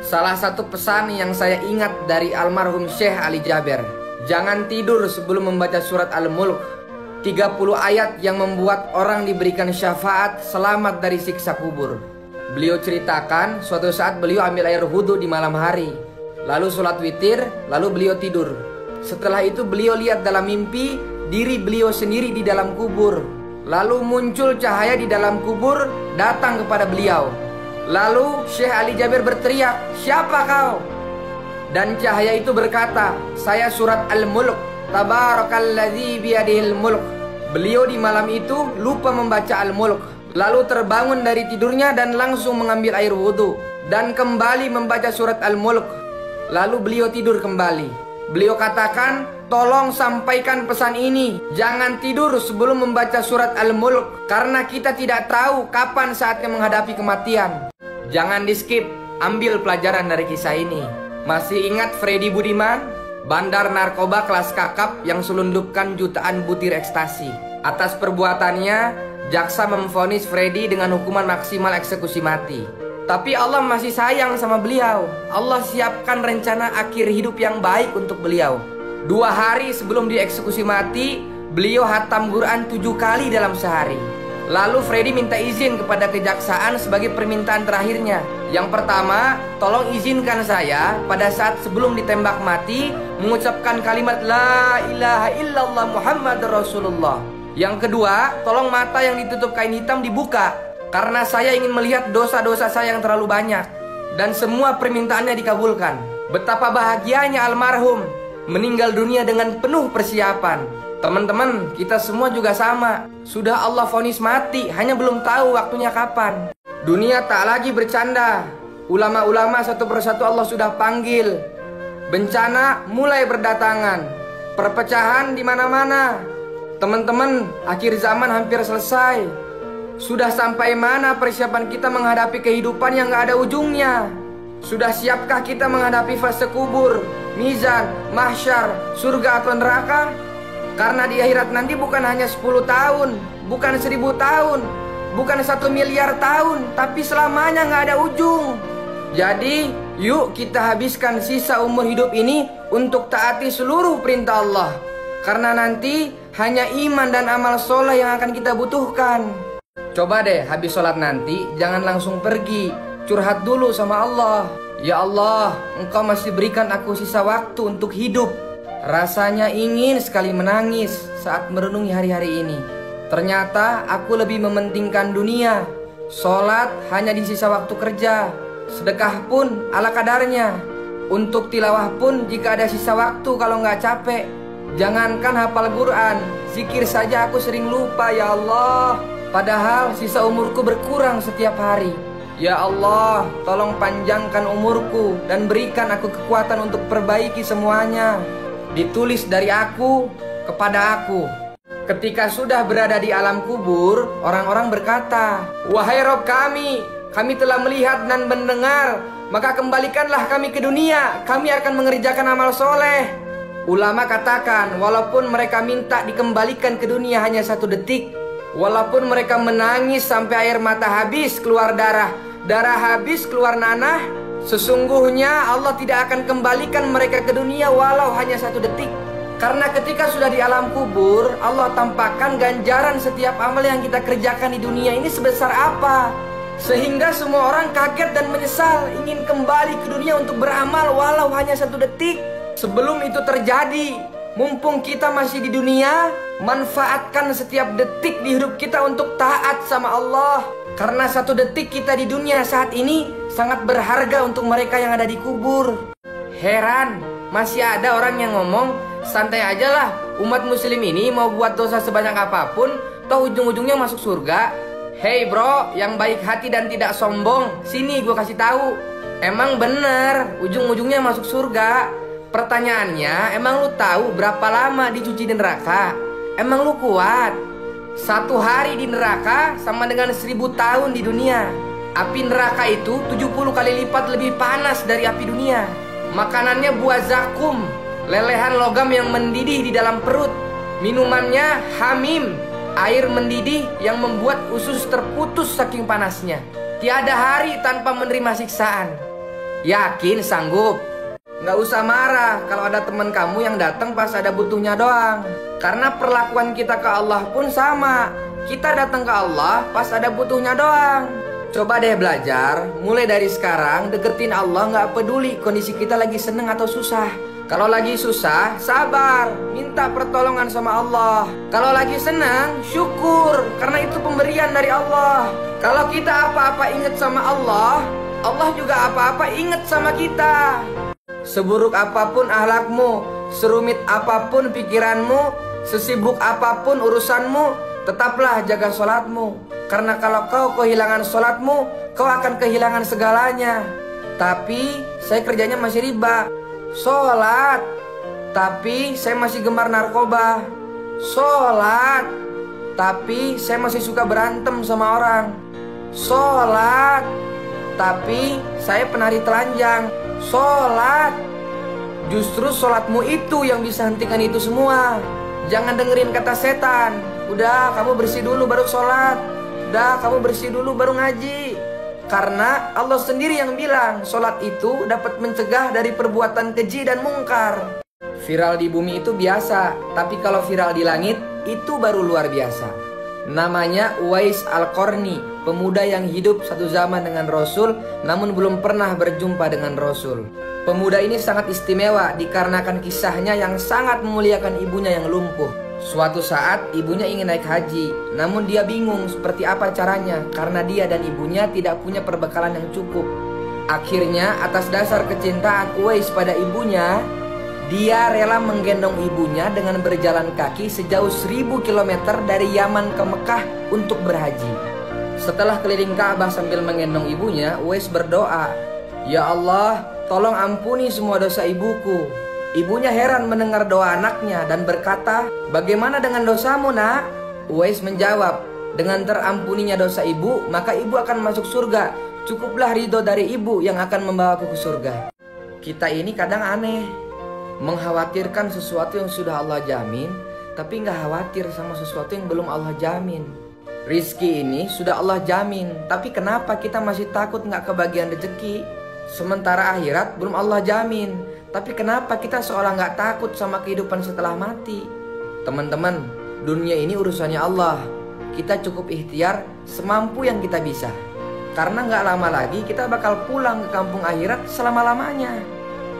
Salah satu pesan yang saya ingat dari almarhum Syekh Ali Jaber, jangan tidur sebelum membaca surat Al-Mulk. 30 ayat yang membuat orang diberikan syafaat selamat dari siksa kubur. Beliau ceritakan suatu saat beliau ambil air wudhu di malam hari, lalu sholat witir, lalu beliau tidur. Setelah itu beliau lihat dalam mimpi diri beliau sendiri di dalam kubur. Lalu muncul cahaya di dalam kubur datang kepada beliau. Lalu Syekh Ali Jaber berteriak, "Siapa kau?" Dan cahaya itu berkata, "Saya surat Al-Mulk, Tabarakalladzi biyadihil mulk." Beliau di malam itu lupa membaca Al-Mulk, lalu terbangun dari tidurnya dan langsung mengambil air wudhu dan kembali membaca surat Al-Mulk. Lalu beliau tidur kembali. Beliau katakan, "Tolong sampaikan pesan ini, jangan tidur sebelum membaca surat Al-Mulk, karena kita tidak tahu kapan saatnya menghadapi kematian." Jangan di skip, ambil pelajaran dari kisah ini. Masih ingat Freddy Budiman, bandar narkoba kelas kakap yang selundupkan jutaan butir ekstasi? Atas perbuatannya, jaksa memvonis Freddy dengan hukuman maksimal eksekusi mati. Tapi Allah masih sayang sama beliau. Allah siapkan rencana akhir hidup yang baik untuk beliau. 2 hari sebelum dieksekusi mati, beliau hatam Quran 7 kali dalam sehari. Lalu Freddy minta izin kepada kejaksaan sebagai permintaan terakhirnya. Yang pertama, tolong izinkan saya pada saat sebelum ditembak mati mengucapkan kalimat La ilaha illallah Muhammad Rasulullah. Yang kedua, tolong mata yang ditutup kain hitam dibuka, karena saya ingin melihat dosa-dosa saya yang terlalu banyak. Dan semua permintaannya dikabulkan. Betapa bahagianya almarhum meninggal dunia dengan penuh persiapan. Teman-teman, kita semua juga sama. Sudah Allah vonis mati, hanya belum tahu waktunya kapan. Dunia tak lagi bercanda. Ulama-ulama satu persatu Allah sudah panggil. Bencana mulai berdatangan. Perpecahan di mana-mana. Teman-teman, akhir zaman hampir selesai. Sudah sampai mana persiapan kita menghadapi kehidupan yang gak ada ujungnya? Sudah siapkah kita menghadapi fase kubur, mizan, mahsyar, surga atau neraka? Karena di akhirat nanti bukan hanya 10 tahun, bukan 1000 tahun, bukan 1 miliar tahun, tapi selamanya gak ada ujung. Jadi, yuk kita habiskan sisa umur hidup ini untuk taati seluruh perintah Allah. Karena nanti hanya iman dan amal soleh yang akan kita butuhkan. Coba deh habis sholat nanti jangan langsung pergi, curhat dulu sama Allah. Ya Allah, Engkau masih berikan aku sisa waktu untuk hidup. Rasanya ingin sekali menangis saat merenungi hari-hari ini. Ternyata aku lebih mementingkan dunia. Sholat hanya di sisa waktu kerja. Sedekah pun ala kadarnya. Untuk tilawah pun jika ada sisa waktu kalau nggak capek. Jangankan hafal Quran, zikir saja aku sering lupa ya Allah. Padahal sisa umurku berkurang setiap hari. Ya Allah, tolong panjangkan umurku dan berikan aku kekuatan untuk perbaiki semuanya. Ditulis dari aku kepada aku. Ketika sudah berada di alam kubur, orang-orang berkata, "Wahai Rob kami telah melihat dan mendengar, maka kembalikanlah kami ke dunia, kami akan mengerjakan amal soleh." Ulama katakan, walaupun mereka minta dikembalikan ke dunia hanya 1 detik, walaupun mereka menangis sampai air mata habis keluar darah habis keluar nanah, sesungguhnya Allah tidak akan kembalikan mereka ke dunia walau hanya 1 detik. Karena ketika sudah di alam kubur, Allah tampakkan ganjaran setiap amal yang kita kerjakan di dunia ini sebesar apa, sehingga semua orang kaget dan menyesal ingin kembali ke dunia untuk beramal walau hanya 1 detik. Sebelum itu terjadi, mumpung kita masih di dunia, manfaatkan setiap detik di hidup kita untuk taat sama Allah. Karena 1 detik kita di dunia saat ini sangat berharga untuk mereka yang ada di kubur. Heran, masih ada orang yang ngomong, santai aja lah, umat muslim ini mau buat dosa sebanyak apapun, toh ujung-ujungnya masuk surga. Hey bro, yang baik hati dan tidak sombong, sini gue kasih tahu. Emang bener, ujung-ujungnya masuk surga. Pertanyaannya, emang lu tahu berapa lama dicuci di neraka? Emang lu kuat? 1 hari di neraka sama dengan 1000 tahun di dunia. Api neraka itu 70 kali lipat lebih panas dari api dunia. Makanannya buah zakum, lelehan logam yang mendidih di dalam perut. Minumannya hamim, air mendidih yang membuat usus terputus saking panasnya. Tiada hari tanpa menerima siksaan. Yakin sanggup? Nggak usah marah kalau ada teman kamu yang datang pas ada butuhnya doang. Karena perlakuan kita ke Allah pun sama. Kita datang ke Allah pas ada butuhnya doang. Coba deh belajar, mulai dari sekarang deketin Allah nggak peduli kondisi kita lagi seneng atau susah. Kalau lagi susah, sabar, minta pertolongan sama Allah. Kalau lagi senang, syukur, karena itu pemberian dari Allah. Kalau kita apa-apa ingat sama Allah, Allah juga apa-apa ingat sama kita. Seburuk apapun akhlakmu, serumit apapun pikiranmu, sesibuk apapun urusanmu, tetaplah jaga sholatmu. Karena kalau kau kehilangan sholatmu, kau akan kehilangan segalanya. Tapi saya kerjanya masih riba. Sholat, tapi saya masih gemar narkoba. Sholat, tapi saya masih suka berantem sama orang. Sholat, tapi saya penari telanjang. Sholat, justru sholatmu itu yang bisa hentikan itu semua. Jangan dengerin kata setan. Udah, kamu bersih dulu baru sholat. Udah, kamu bersih dulu baru ngaji. Karena Allah sendiri yang bilang sholat itu dapat mencegah dari perbuatan keji dan mungkar. Viral di bumi itu biasa, tapi kalau viral di langit itu baru luar biasa. Namanya Uwais Al-Qarni, pemuda yang hidup satu zaman dengan Rasul namun belum pernah berjumpa dengan Rasul. Pemuda ini sangat istimewa dikarenakan kisahnya yang sangat memuliakan ibunya yang lumpuh. Suatu saat ibunya ingin naik haji, namun dia bingung seperti apa caranya karena dia dan ibunya tidak punya perbekalan yang cukup. Akhirnya atas dasar kecintaan Uwais pada ibunya, dia rela menggendong ibunya dengan berjalan kaki sejauh 1000 km dari Yaman ke Mekah untuk berhaji. Setelah keliling Ka'bah sambil menggendong ibunya, Uwais berdoa, "Ya Allah, tolong ampuni semua dosa ibuku." Ibunya heran mendengar doa anaknya dan berkata, "Bagaimana dengan dosamu, nak?" Uwais menjawab, "Dengan terampuninya dosa ibu, maka ibu akan masuk surga. Cukuplah ridho dari ibu yang akan membawaku ke surga." Kita ini kadang aneh, mengkhawatirkan sesuatu yang sudah Allah jamin, tapi nggak khawatir sama sesuatu yang belum Allah jamin. Rizki ini sudah Allah jamin, tapi kenapa kita masih takut nggak kebagian rezeki? Sementara akhirat belum Allah jamin, tapi kenapa kita seolah nggak takut sama kehidupan setelah mati? Teman-teman, dunia ini urusannya Allah. Kita cukup ikhtiar semampu yang kita bisa. Karena nggak lama lagi kita bakal pulang ke kampung akhirat selama-lamanya.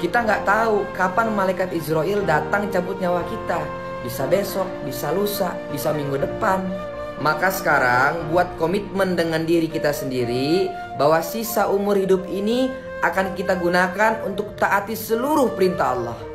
Kita nggak tahu kapan malaikat Israel datang cabut nyawa kita. Bisa besok, bisa lusa, bisa minggu depan. Maka sekarang buat komitmen dengan diri kita sendiri bahwa sisa umur hidup ini akan kita gunakan untuk taati seluruh perintah Allah.